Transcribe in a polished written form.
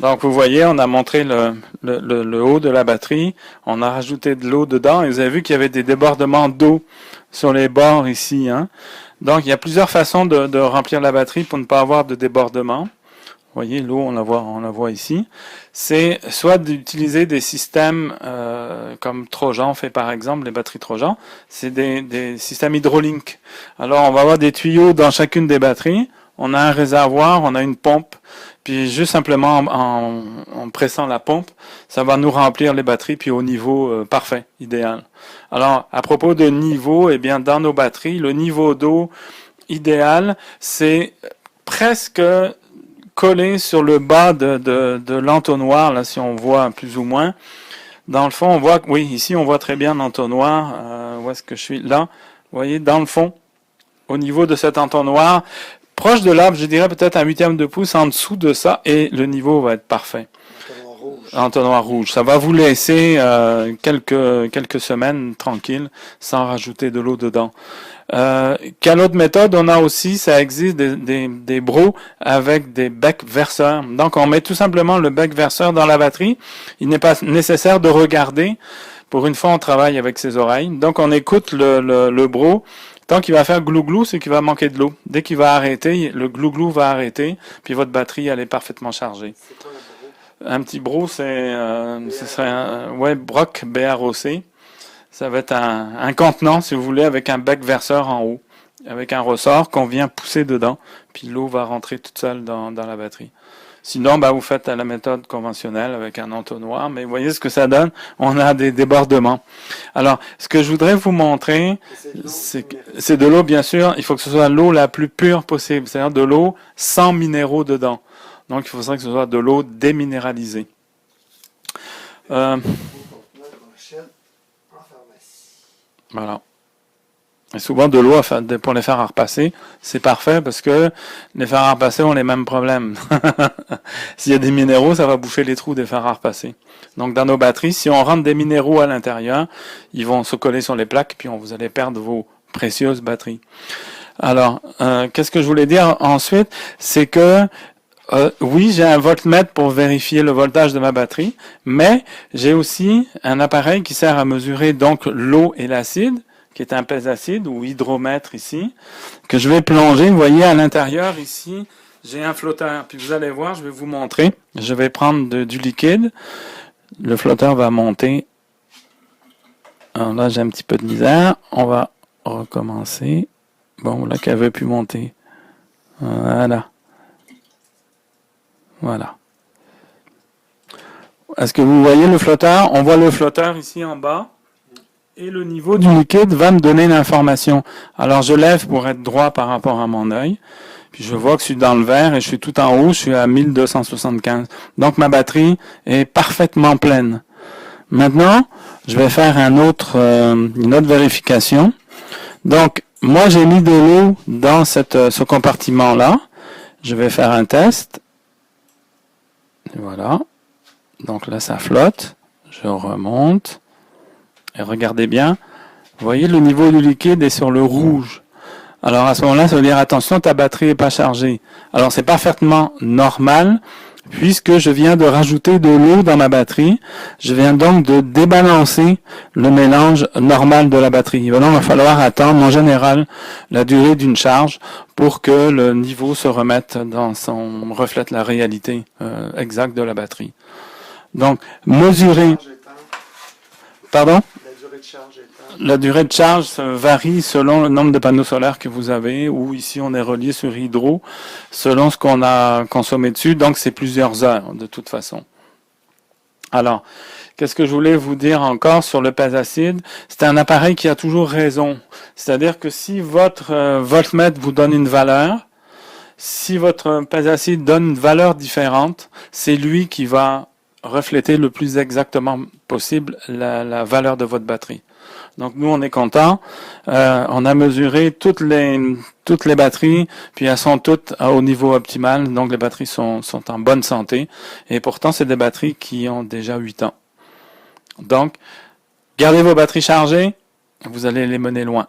Donc vous voyez, on a montré le haut de la batterie, on a rajouté de l'eau dedans et vous avez vu qu'il y avait des débordements d'eau sur les bords ici. Hein. Donc il y a plusieurs façons de remplir la batterie pour ne pas avoir de débordement. Vous voyez, l'eau, on la voit ici. C'est soit d'utiliser des systèmes comme Trojan fait par exemple, les batteries Trojan. C'est des systèmes hydrauliques. Alors, on va avoir des tuyaux dans chacune des batteries. On a un réservoir, on a une pompe. Puis, juste simplement en pressant la pompe, ça va nous remplir les batteries puis au niveau parfait, idéal. Alors, à propos de niveau, eh bien, dans nos batteries, le niveau d'eau idéal, c'est presque collé sur le bas de l'entonnoir, là, si on voit plus ou moins. Dans le fond, on voit, oui, ici, on voit très bien l'entonnoir. Où est-ce que je suis? Là, vous voyez, dans le fond, au niveau de cet entonnoir, proche de l'arbre, je dirais peut-être un huitième de pouce en dessous de ça, et le niveau va être parfait. Entonnoir rouge. Ça va vous laisser quelques semaines tranquilles, sans rajouter de l'eau dedans. Quelle autre méthode on a aussi? Ça existe des bros avec des becs verseurs. Donc on met tout simplement le bec verseur dans la batterie. Il n'est pas nécessaire de regarder. Pour une fois, on travaille avec ses oreilles. Donc on écoute le bro. Tant qu'il va faire glou-glou, c'est qu'il va manquer de l'eau. Dès qu'il va arrêter, le glou-glou va arrêter, puis votre batterie, elle est parfaitement chargée. C'est quoi le bro? Un petit bro, ce serait un Brock BROC. Ça va être un contenant, si vous voulez, avec un bec verseur en haut, avec un ressort qu'on vient pousser dedans, puis l'eau va rentrer toute seule dans la batterie. Sinon, vous faites à la méthode conventionnelle avec un entonnoir, mais vous voyez ce que ça donne, on a des débordements. Alors, ce que je voudrais vous montrer, c'est de l'eau, bien sûr, il faut que ce soit l'eau la plus pure possible, c'est-à-dire de l'eau sans minéraux dedans. Donc, il faudrait que ce soit de l'eau déminéralisée. Voilà. Et souvent, de l'eau pour les fer à repasser, c'est parfait parce que les fers à repasser ont les mêmes problèmes. S'il y a des minéraux, ça va bouffer les trous des fers à repasser. Donc, dans nos batteries, si on rentre des minéraux à l'intérieur, ils vont se coller sur les plaques, puis vous allez perdre vos précieuses batteries. Alors, qu'est-ce que je voulais dire ensuite? C'est que oui, j'ai un voltmètre pour vérifier le voltage de ma batterie, mais j'ai aussi un appareil qui sert à mesurer donc l'eau et l'acide, qui est un pèse-acide ou hydromètre ici, que je vais plonger. Vous voyez, à l'intérieur ici, j'ai un flotteur. Puis vous allez voir, je vais vous montrer. Je vais prendre du liquide. Le flotteur va monter. Alors là, j'ai un petit peu de misère. On va recommencer. Bon, là, qu'elle veut plus monter. Voilà. Voilà. Est-ce que vous voyez le flotteur? On voit le flotteur ici en bas. Et le niveau du liquide va me donner l'information. Alors, je lève pour être droit par rapport à mon œil. Puis, je vois que je suis dans le vert et je suis tout en haut. Je suis à 1275. Donc, ma batterie est parfaitement pleine. Maintenant, je vais faire une autre vérification. Donc, moi, j'ai mis de l'eau dans ce compartiment-là. Je vais faire un test. Voilà. Donc là, ça flotte. Je remonte. Et regardez bien. Vous voyez, le niveau du liquide est sur le rouge. Alors à ce moment-là, ça veut dire attention, ta batterie n'est pas chargée. Alors c'est parfaitement normal, puisque je viens de rajouter de l'eau dans ma batterie. Je viens donc de débalancer le mélange normal de la batterie. Il va donc falloir attendre, en général, la durée d'une charge pour que le niveau se remette reflète la réalité exacte de la batterie. Donc, mesurer... Pardon? La durée de charge varie selon le nombre de panneaux solaires que vous avez, ou ici on est relié sur hydro, selon ce qu'on a consommé dessus, donc c'est plusieurs heures de toute façon. Alors, qu'est-ce que je voulais vous dire encore sur le pèse-acide? C'est un appareil qui a toujours raison. C'est-à-dire que si votre voltmètre vous donne une valeur, si votre pèse-acide donne une valeur différente, c'est lui qui va refléter le plus exactement possible la valeur de votre batterie. Donc nous on est content. On a mesuré toutes les batteries, puis elles sont toutes au niveau optimal. Donc les batteries sont en bonne santé. Et pourtant c'est des batteries qui ont déjà 8 ans. Donc gardez vos batteries chargées, vous allez les mener loin.